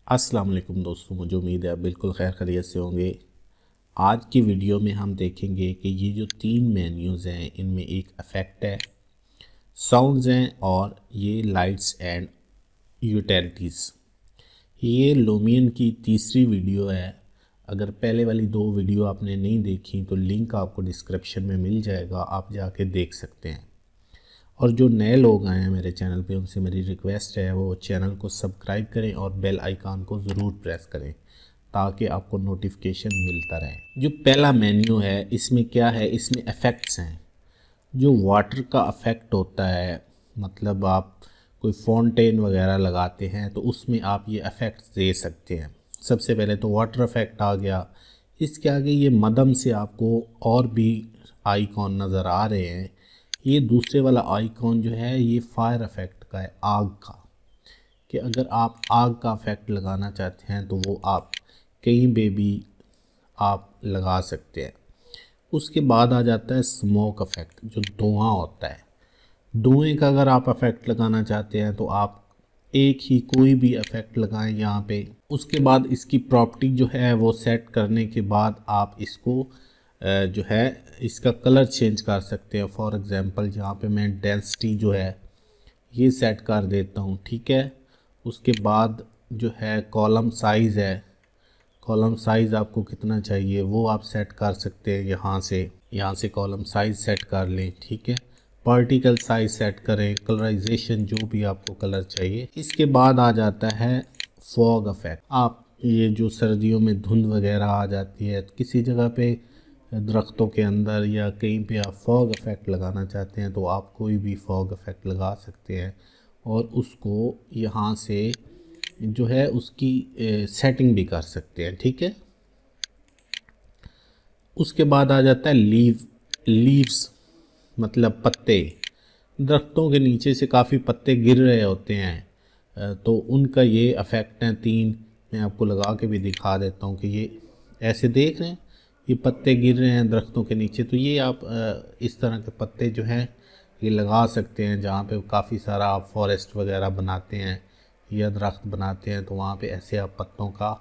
अस्सलाम वालेकुम दोस्तों, मुझे उम्मीद है आप बिल्कुल खैर खैरियत से होंगे। आज की वीडियो में हम देखेंगे कि ये जो तीन मेन्यूज़ हैं इनमें एक इफ़ेक्ट है, साउंड्स हैं और ये लाइट्स एंड यूटिलिटीज़। ये लूमियन की तीसरी वीडियो है। अगर पहले वाली दो वीडियो आपने नहीं देखी तो लिंक आपको डिस्क्रिप्शन में मिल जाएगा, आप जाके देख सकते हैं। और जो नए लोग आए हैं मेरे चैनल पे उनसे मेरी रिक्वेस्ट है वो चैनल को सब्सक्राइब करें और बेल आइकन को ज़रूर प्रेस करें ताकि आपको नोटिफिकेशन मिलता रहे। जो पहला मेन्यू है इसमें क्या है, इसमें इफ़ेक्ट्स हैं। जो वाटर का इफ़ेक्ट होता है, मतलब आप कोई फाउंटेन वगैरह लगाते हैं तो उसमें आप ये इफ़ेक्ट्स दे सकते हैं। सबसे पहले तो वाटर इफ़ेक्ट आ गया। इसके आगे ये मदम से आपको और भी आइकॉन नज़र आ रहे हैं। ये दूसरे वाला आइकॉन जो है ये फायर इफ़ेक्ट का है, आग का, कि अगर आप आग का इफ़ेक्ट लगाना चाहते हैं तो वो आप कहीं पे भी आप लगा सकते हैं। उसके बाद आ जाता है स्मोक इफ़ेक्ट, जो धुआं होता है। धुएं का अगर आप इफ़ेक्ट लगाना चाहते हैं तो आप एक ही कोई भी इफ़ेक्ट लगाएं यहाँ पे। उसके बाद इसकी प्रॉपर्टी जो है वो सेट करने के बाद आप इसको जो है इसका कलर चेंज कर सकते हैं। फॉर एग्ज़ाम्पल यहाँ पे मैं डेंसिटी जो है ये सेट कर देता हूँ, ठीक है। उसके बाद जो है कॉलम साइज़ है, कॉलम साइज़ आपको कितना चाहिए वो आप सेट कर सकते हैं। यहाँ से कॉलम साइज़ सेट कर लें, ठीक है। पार्टिकल साइज़ सेट करें, कलराइजेशन जो भी आपको कलर चाहिए। इसके बाद आ जाता है फॉग इफ़ेक्ट। आप ये जो सर्दियों में धुंध वगैरह आ जाती है किसी जगह पे दरख्तों के अंदर या कहीं पे आप फॉग इफ़ेक्ट लगाना चाहते हैं तो आप कोई भी फॉग इफ़ेक्ट लगा सकते हैं और उसको यहाँ से जो है उसकी सेटिंग भी कर सकते हैं, ठीक है। उसके बाद आ जाता है लीव्स, मतलब पत्ते। दरख्तों के नीचे से काफ़ी पत्ते गिर रहे होते हैं तो उनका ये इफ़ेक्ट है तीन। मैं आपको लगा के भी दिखा देता हूँ कि ये ऐसे देख रहे हैं, ये पत्ते गिर रहे हैं दरख्तों के नीचे। तो ये आप इस तरह के पत्ते जो हैं ये लगा सकते हैं। जहाँ पे काफ़ी सारा आप फॉरेस्ट वगैरह बनाते हैं या दरख्त बनाते हैं तो वहाँ पे ऐसे आप पत्तों का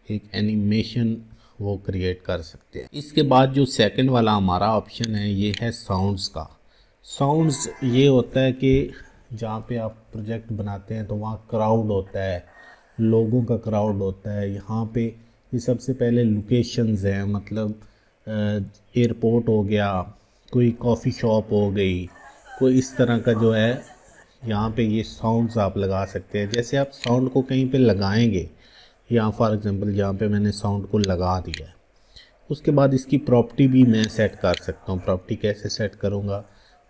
एक एनिमेशन वो क्रिएट कर सकते हैं। इसके बाद जो सेकंड वाला हमारा ऑप्शन है ये है साउंड्स का। साउंड्स ये होता है कि जहाँ पे आप प्रोजेक्ट बनाते हैं तो वहाँ क्राउड होता है, लोगों का क्राउड होता है। यहाँ पे ये सबसे पहले लोकेशंस हैं, मतलब एयरपोर्ट हो गया, कोई कॉफ़ी शॉप हो गई, कोई इस तरह का जो है यहाँ पे ये साउंड्स आप लगा सकते हैं। जैसे आप साउंड को कहीं पे लगाएंगे, यहाँ फॉर एग्ज़ाम्पल यहाँ पे मैंने साउंड को लगा दिया है। उसके बाद इसकी प्रॉपर्टी भी मैं सेट कर सकता हूँ। प्रॉपर्टी कैसे सेट करूँगा,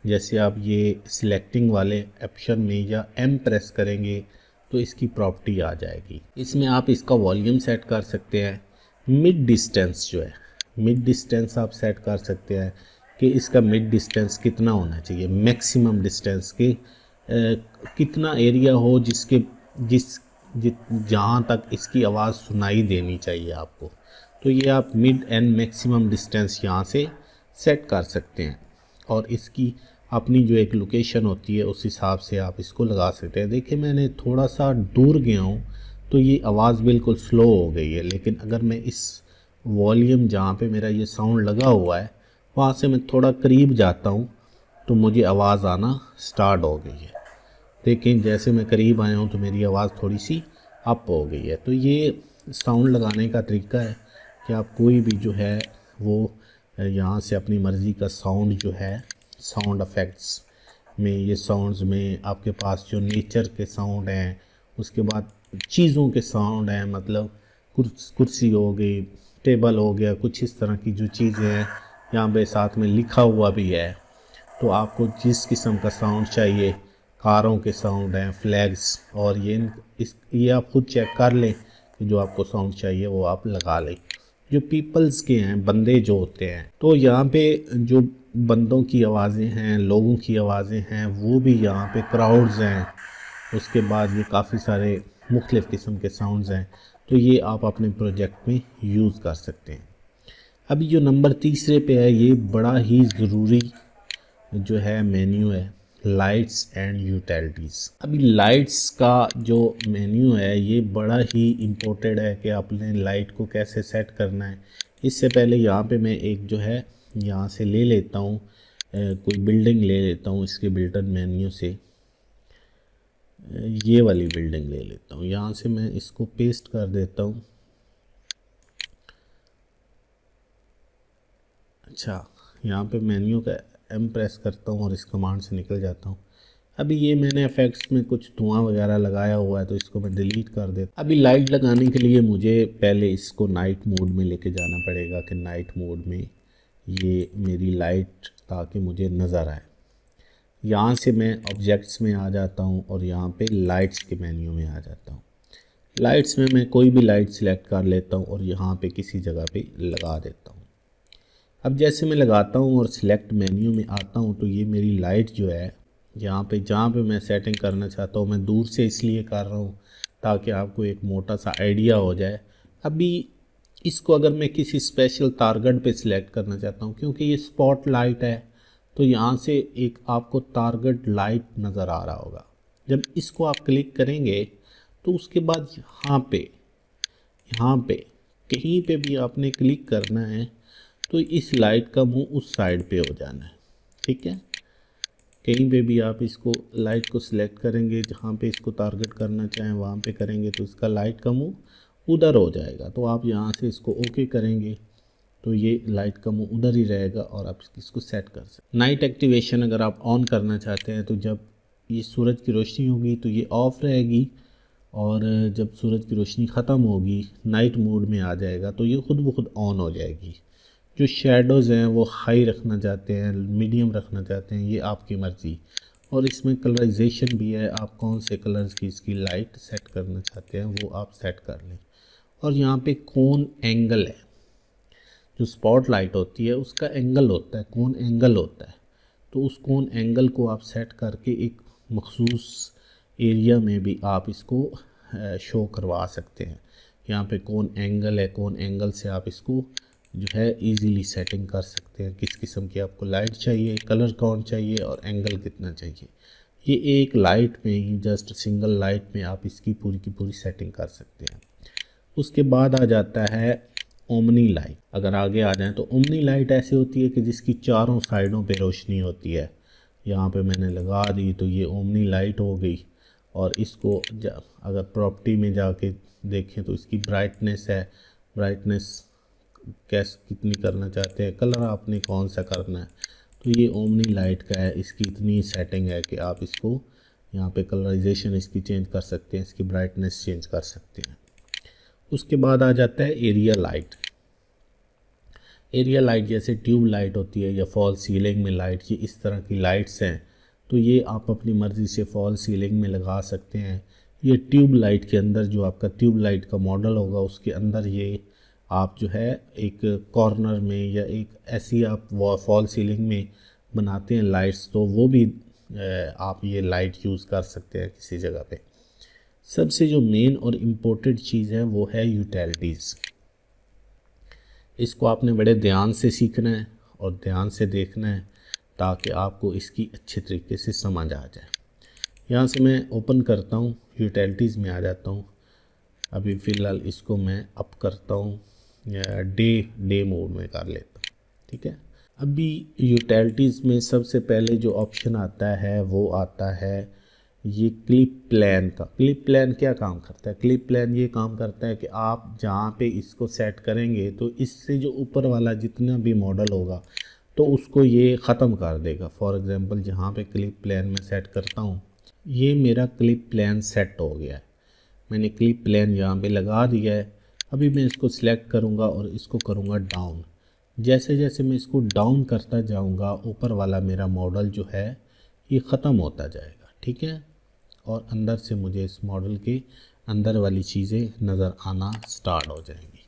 जैसे आप ये सिलेक्टिंग वाले ऑप्शन में या एम प्रेस करेंगे तो इसकी प्रॉपर्टी आ जाएगी। इसमें आप इसका वॉल्यूम सेट कर सकते हैं। मिड डिस्टेंस जो है, मिड डिस्टेंस आप सेट कर सकते हैं कि इसका मिड डिस्टेंस कितना होना चाहिए। मैक्सिमम डिस्टेंस के कितना एरिया हो जिसके जहाँ तक इसकी आवाज़ सुनाई देनी चाहिए आपको। तो ये आप मिड एंड मैक्सिमम डिस्टेंस यहाँ से सेट कर सकते हैं और इसकी अपनी जो एक लोकेशन होती है उस हिसाब से आप इसको लगा सकते हैं। देखिए मैंने थोड़ा सा दूर गया हूँ तो ये आवाज़ बिल्कुल स्लो हो गई है, लेकिन अगर मैं इस वॉल्यूम जहाँ पे मेरा ये साउंड लगा हुआ है वहाँ से मैं थोड़ा करीब जाता हूँ तो मुझे आवाज़ आना स्टार्ट हो गई है। लेकिन जैसे मैं करीब आया हूँ तो मेरी आवाज़ थोड़ी सी अप हो गई है। तो ये साउंड लगाने का तरीका है कि आप कोई भी जो है वो यहाँ से अपनी मर्ज़ी का साउंड जो है, साउंड इफ़ेक्ट्स में ये साउंड्स में आपके पास जो नेचर के साउंड हैं, उसके बाद चीज़ों के साउंड हैं, मतलब कुर्सी हो गई, टेबल हो गया, कुछ इस तरह की जो चीज़ें हैं। यहाँ पे साथ में लिखा हुआ भी है तो आपको जिस किस्म का साउंड चाहिए, कारों के साउंड हैं, फ्लैग्स, और ये आप खुद चेक कर लें कि जो आपको साउंड चाहिए वो आप लगा लें। जो पीपल्स के हैं, बंदे जो होते हैं, तो यहाँ पे जो बंदों की आवाज़ें हैं, लोगों की आवाज़ें हैं, वो भी यहाँ पे क्राउड्स हैं। उसके बाद ये काफ़ी सारे मुख्तलिफ़ किस्म के साउंड्स हैं तो ये आप अपने प्रोजेक्ट में यूज़ कर सकते हैं। अभी जो नंबर तीसरे पे है ये बड़ा ही ज़रूरी जो है मेन्यू है, लाइट्स एंड यूटिलिटीज़। अभी लाइट्स का जो मेन्यू है ये बड़ा ही इम्पोर्टेंट है कि आपने लाइट को कैसे सेट करना है। इससे पहले यहाँ पे मैं एक जो है यहाँ से ले लेता हूँ, कोई बिल्डिंग ले लेता हूँ इसके बिल्डर मेन्यू से, ये वाली बिल्डिंग ले लेता हूँ। यहाँ से मैं इसको पेस्ट कर देता हूँ। अच्छा, यहाँ पे मेन्यू का एम प्रेस करता हूँ और इस कमांड से निकल जाता हूँ। अभी ये मैंने इफेक्ट्स में कुछ धुआं वगैरह लगाया हुआ है तो इसको मैं डिलीट कर देता। अभी लाइट लगाने के लिए मुझे पहले इसको नाइट मोड में लेके जाना पड़ेगा कि नाइट मोड में ये मेरी लाइट ताकि मुझे नज़र आए। यहाँ से मैं ऑब्जेक्ट्स में आ जाता हूँ और यहाँ पे लाइट्स के मेन्यू में आ जाता हूँ। लाइट्स में मैं कोई भी लाइट सिलेक्ट कर लेता हूँ और यहाँ पे किसी जगह पे लगा देता हूँ। अब जैसे मैं लगाता हूँ और सिलेक्ट मेन्यू में आता हूँ तो ये मेरी लाइट जो है यहाँ पे जहाँ पे मैं सेटिंग करना चाहता हूँ, मैं दूर से इसलिए कर रहा हूँ ताकि आपको एक मोटा सा आइडिया हो जाए। अभी इसको अगर मैं किसी स्पेशल टारगेट पे सिलेक्ट करना चाहता हूँ, क्योंकि ये स्पॉट लाइट है तो यहाँ से एक आपको टारगेट लाइट नज़र आ रहा होगा। जब इसको आप क्लिक करेंगे तो उसके बाद यहाँ पे कहीं पे भी आपने क्लिक करना है तो इस लाइट का मुंह उस साइड पे हो जाना है। ठीक है, कहीं पे भी आप इसको लाइट को सिलेक्ट करेंगे, जहाँ पे इसको टारगेट करना चाहें वहाँ पे करेंगे तो इसका लाइट का मुंह उधर हो जाएगा। तो आप यहाँ से इसको ओके करेंगे तो ये लाइट का मुंह उधर ही रहेगा और आप इसको सेट कर सकते। नाइट एक्टिवेशन अगर आप ऑन करना चाहते हैं तो जब ये सूरज की रोशनी होगी तो ये ऑफ रहेगी और जब सूरज की रोशनी ख़त्म होगी नाइट मोड में आ जाएगा तो ये खुद ब खुद ऑन हो जाएगी। जो शेडोज़ हैं वो हाई रखना चाहते हैं, मीडियम रखना चाहते हैं, ये आपकी मर्ज़ी। और इसमें कलराइजेशन भी है, आप कौन से कलर्स की इसकी लाइट सेट करना चाहते हैं वो आप सेट कर लें। और यहाँ पे कौन एंगल है, जो स्पॉट लाइट होती है उसका एंगल होता है, कौन एंगल होता है, तो उस कौन एंगल को आप सेट करके एक मखसूस एरिया में भी आप इसको शो करवा सकते हैं। यहाँ पे कौन एंगल है, कौन एंगल से आप इसको जो है इजीली सेटिंग कर सकते हैं, किस किस्म की आपको लाइट चाहिए, कलर कौन चाहिए और एंगल कितना चाहिए। ये एक लाइट में ही, जस्ट सिंगल लाइट में आप इसकी पूरी की पूरी सेटिंग कर सकते हैं। उसके बाद आ जाता है ओमनी लाइट। अगर आगे आ जाएं तो ओमनी लाइट ऐसे होती है कि जिसकी चारों साइडों पे रोशनी होती है। यहाँ पे मैंने लगा दी तो ये ओमनी लाइट हो गई। और इसको अगर प्रॉपर्टी में जाके देखें तो इसकी ब्राइटनेस है, ब्राइटनेस कितनी करना चाहते हैं, कलर आपने कौन सा करना है, तो ये ओमनी लाइट का है। इसकी इतनी सेटिंग है कि आप इसको यहाँ पे कलराइजेशन इसकी चेंज कर सकते हैं, इसकी ब्राइटनेस चेंज कर सकते हैं। उसके बाद आ जाता है एरिया लाइट। एरिया लाइट जैसे ट्यूब लाइट होती है या फॉल सीलिंग में लाइट, ये इस तरह की लाइट्स हैं तो ये आप अपनी मर्ज़ी से फॉल सीलिंग में लगा सकते हैं। ये ट्यूब लाइट के अंदर जो आपका ट्यूब लाइट का मॉडल होगा उसके अंदर ये आप जो है एक कॉर्नर में या एक ऐसी आप फॉल सीलिंग में बनाते हैं लाइट्स, तो वो भी आप ये लाइट यूज़ कर सकते हैं किसी जगह पे। सबसे जो मेन और इम्पोर्टेंट चीज़ है वो है यूटिलिटीज़। इसको आपने बड़े ध्यान से सीखना है और ध्यान से देखना है ताकि आपको इसकी अच्छे तरीके से समझ आ जाए। यहाँ से मैं ओपन करता हूँ, यूटिलिटीज़ में आ जाता हूँ। अभी फ़िलहाल इसको मैं अप करता हूँ या डे मोड में कर लेता हूँ। ठीक है, अभी यूटिलिटीज़ में सबसे पहले जो ऑप्शन आता है वो आता है ये क्लिप प्लान का। क्लिप प्लान क्या काम करता है? क्लिप प्लान ये काम करता है कि आप जहाँ पे इसको सेट करेंगे तो इससे जो ऊपर वाला जितना भी मॉडल होगा तो उसको ये ख़त्म कर देगा। फॉर एग्ज़ाम्पल जहाँ पे क्लिप प्लान में सेट करता हूँ, ये मेरा क्लिप प्लान सेट हो गया है। मैंने क्लिप प्लान यहाँ पे लगा दिया है। अभी मैं इसको सिलेक्ट करूँगा और इसको करूँगा डाउन। जैसे जैसे मैं इसको डाउन करता जाऊँगा ऊपर वाला मेरा मॉडल जो है ये ख़त्म होता जाएगा। ठीक है, और अंदर से मुझे इस मॉडल के अंदर वाली चीज़ें नज़र आना स्टार्ट हो जाएंगी।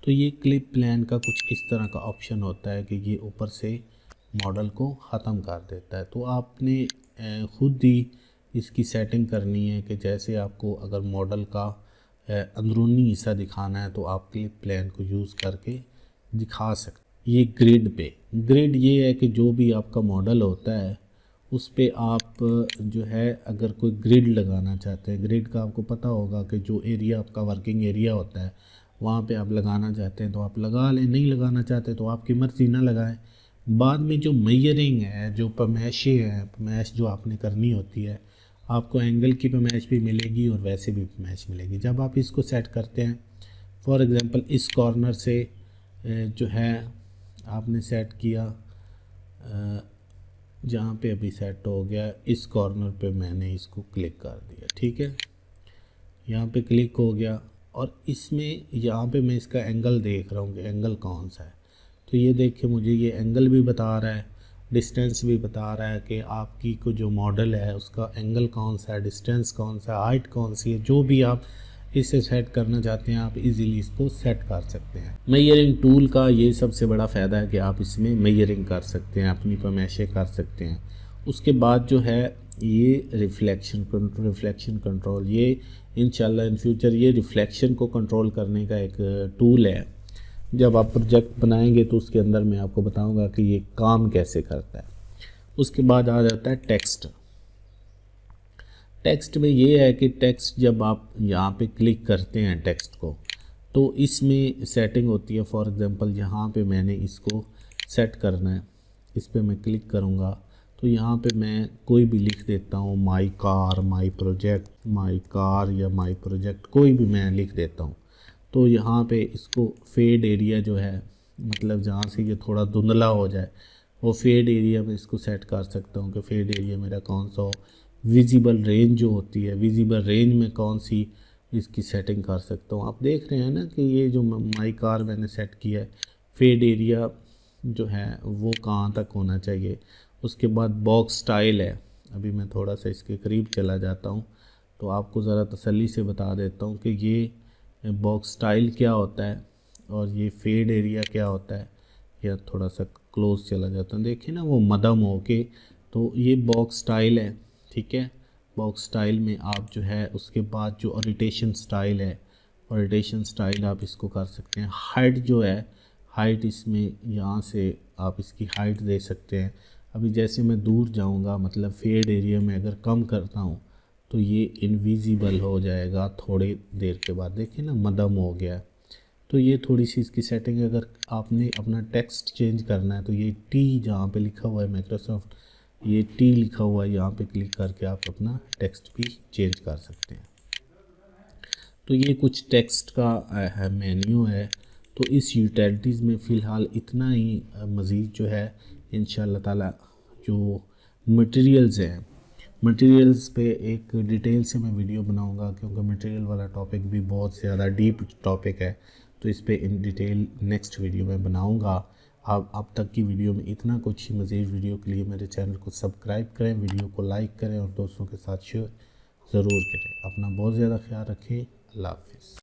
तो ये क्लिप प्लान का कुछ इस तरह का ऑप्शन होता है कि ये ऊपर से मॉडल को ख़त्म कर देता है। तो आपने ख़ुद ही इसकी सेटिंग करनी है कि जैसे आपको अगर मॉडल का अंदरूनी हिस्सा दिखाना है तो आप क्लिप प्लान को यूज़ करके दिखा सकते। ये ग्रिड ये है कि जो भी आपका मॉडल होता है उस पे आप जो है अगर कोई ग्रिड लगाना चाहते हैं, ग्रिड का आपको पता होगा कि जो एरिया आपका वर्किंग एरिया होता है वहाँ पे आप लगाना चाहते हैं तो आप लगा लें, नहीं लगाना चाहते तो आपकी मर्ज़ी ना लगाएं। बाद में जो मेजरिंग है, जो पैमाइशें हैं, पैमाइश जो आपने करनी होती है, आपको एंगल की पैमाइश भी मिलेगी और वैसे भी पैमाइश मिलेगी। जब आप इसको सेट करते हैं, फॉर एग्ज़ाम्पल इस कॉर्नर से जो है आपने सेट किया, जहाँ पे अभी सेट हो गया, इस कॉर्नर पे मैंने इसको क्लिक कर दिया, ठीक है, यहाँ पे क्लिक हो गया और इसमें यहाँ पे मैं इसका एंगल देख रहा हूँ कि एंगल कौन सा है। तो ये देखिए मुझे ये एंगल भी बता रहा है, डिस्टेंस भी बता रहा है कि आपकी को जो मॉडल है उसका एंगल कौन सा है, डिस्टेंस कौन सा है, हाइट कौन सी है। जो भी आप इसे सेट करना चाहते हैं आप इजीली इसको सेट कर सकते हैं। मेजरिंग टूल का ये सबसे बड़ा फ़ायदा है कि आप इसमें मेजरिंग कर सकते हैं, अपनी पैमाइशें कर सकते हैं। उसके बाद जो है ये रिफ्लेक्शन कंट्रोल, ये इंशाल्लाह इन फ्यूचर ये रिफ्लेक्शन को कंट्रोल करने का एक टूल है। जब आप प्रोजेक्ट बनाएंगे तो उसके अंदर मैं आपको बताऊंगा कि ये काम कैसे करता है। उसके बाद आ जाता है टेक्स्ट। टेक्स्ट में ये है कि टेक्स्ट जब आप यहाँ पे क्लिक करते हैं टेक्स्ट को, तो इसमें सेटिंग होती है। फॉर एग्ज़ाम्पल यहाँ पे मैंने इसको सेट करना है, इस पर मैं क्लिक करूँगा तो यहाँ पे मैं कोई भी लिख देता हूँ, my car, my project, my car या माई प्रोजेक्ट, कोई भी मैं लिख देता हूँ। तो यहाँ पे इसको फेड एरिया जो है, मतलब जहाँ से ये थोड़ा धुंधला हो जाए, वो फेड एरिया में इसको सेट कर सकता हूँ कि फेड एरिया मेरा कौन सा हो। विजिबल रेंज जो होती है, विजिबल रेंज में कौन सी इसकी सेटिंग कर सकता हूँ। आप देख रहे हैं ना कि ये जो माई कार मैंने सेट किया है, फेड एरिया जो है वो कहाँ तक होना चाहिए। उसके बाद बॉक्स स्टाइल है, अभी मैं थोड़ा सा इसके करीब चला जाता हूँ तो आपको ज़रा तसल्ली से बता देता हूँ कि ये बॉक्स स्टाइल क्या होता है और ये फेड एरिया क्या होता है। या थोड़ा सा क्लोज चला जाता हूँ, देखिए ना वो मदम हो के, तो ये बॉक्स स्टाइल है, ठीक है। बॉक्स स्टाइल में आप जो है उसके बाद जो ओरिएंटेशन स्टाइल है, ओरिएंटेशन स्टाइल आप इसको कर सकते हैं। हाइट जो है, हाइट इसमें यहाँ से आप इसकी हाइट दे सकते हैं। अभी जैसे मैं दूर जाऊँगा, मतलब फेड एरिया में अगर कम करता हूँ तो ये इनविजिबल हो जाएगा थोड़ी देर के बाद, देखिए ना मदम हो गया। तो ये थोड़ी सी इसकी सेटिंग, अगर आपने अपना टेक्स्ट चेंज करना है तो ये टी जहाँ पे लिखा हुआ है माइक्रोसॉफ्ट, ये टी लिखा हुआ है, यहाँ पे क्लिक करके आप अपना टेक्स्ट भी चेंज कर सकते हैं। तो ये कुछ टेक्स्ट का है मेन्यू है। तो इस यूटिलिटीज़ में फ़िलहाल इतना ही। मज़ीद जो है इंशाअल्लाह ताला जो मटेरियल्स हैं, मटेरियल्स पे एक डिटेल से मैं वीडियो बनाऊंगा, क्योंकि मटेरियल वाला टॉपिक भी बहुत ज़्यादा डीप टॉपिक है। तो इस पे इन डिटेल नेक्स्ट वीडियो में बनाऊंगा। आप अब तक की वीडियो में इतना कुछ ही। मज़ीद वीडियो के लिए मेरे चैनल को सब्सक्राइब करें, वीडियो को लाइक करें और दोस्तों के साथ शेयर ज़रूर करें। अपना बहुत ज़्यादा ख्याल रखें। अल्लाह हाफ़िज़।